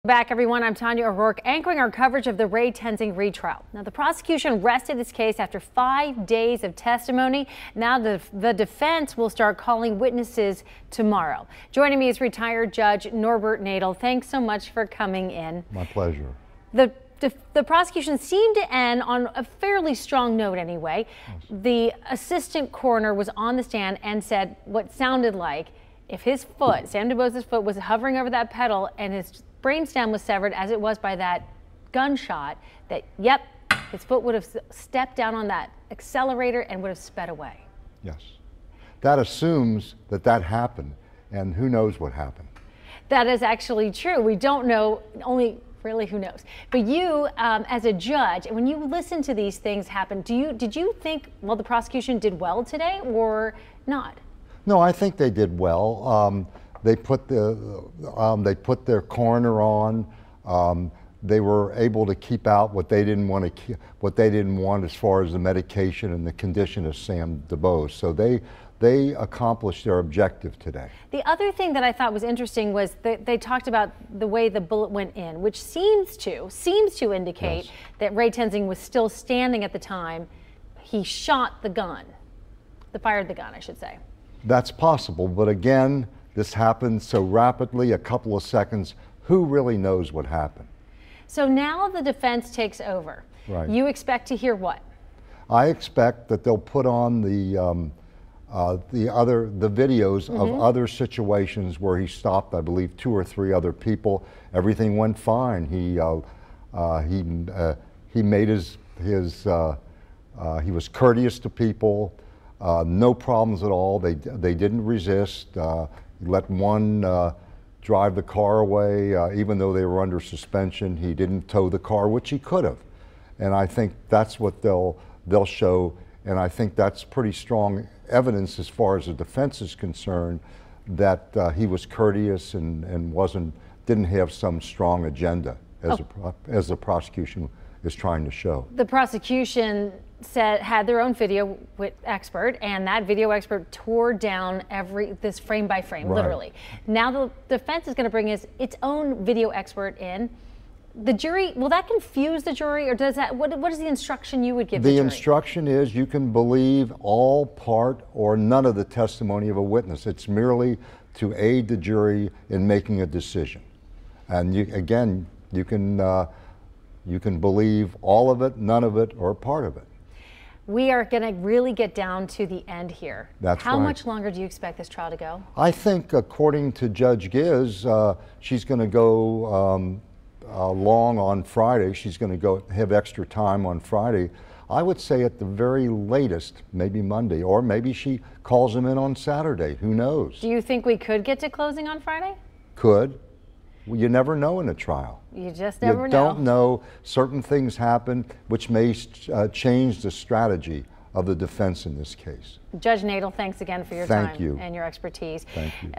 Back, everyone. I'm Tanya O'Rourke, anchoring our coverage of the Ray Tenzing retrial. Now, the prosecution rested this case after 5 days of testimony. Now, the defense will start calling witnesses tomorrow. Joining me is retired Judge Norbert Nadel. Thanks so much for coming in. My pleasure. The prosecution seemed to end on a fairly strong note anyway. Yes. The assistant coroner was on the stand and said what sounded like if his foot, Sam DuBose's foot, was hovering over that pedal and his brainstem was severed as it was by that gunshot, that, yep, his foot would have stepped down on that accelerator and would have sped away. Yes. That assumes that that happened, and who knows what happened. That is actually true. We don't know, only really who knows. But you, as a judge, when you listen to these things happen, did you think, well, the prosecution did well today or not? No, I think they did well. They put their coroner on. They were able to keep out what they didn't want as far as the medication and the condition of Sam DuBose. So they accomplished their objective today. The other thing that I thought was interesting was that they talked about the way the bullet went in, which seems to indicate yes, that Ray Tenzing was still standing at the time he shot the gun, fired the gun, I should say. That's possible, but again, this happened so rapidly, a couple of seconds. Who really knows what happened? So now the defense takes over. Right. You expect to hear what? I expect that they'll put on the videos of other situations where he stopped, I believe, 2 or 3 other people. Everything went fine. He made he was courteous to people. No problems at all. They didn't resist. He let one drive the car away, even though they were under suspension. He didn't tow the car, which he could have. And I think that's what they'll show. And I think that's pretty strong evidence as far as the defense is concerned that he was courteous and didn't have some strong agenda as the prosecution is trying to show. The prosecution had their own video expert, and that video expert tore down this frame by frame, right, literally. Now the defense is going to bring its own video expert in. The jury, will that confuse the jury, or does that, what is the instruction you would give the jury? The instruction is you can believe all, part, or none of the testimony of a witness. It's merely to aid the jury in making a decision. And you can believe all of it, none of it, or part of it. We are going to really get down to the end here. That's right. How much longer do you expect this trial to go? I think, according to Judge Giz, she's going to go long on Friday. She's going to have extra time on Friday. I would say at the very latest, maybe Monday, or maybe she calls him in on Saturday. Who knows? Do you think we could get to closing on Friday? Could. Well, you never know in a trial. You just never know. You don't know. Certain things happen which may change the strategy of the defense in this case. Judge Nadel, thanks again for your time and your expertise. Thank you.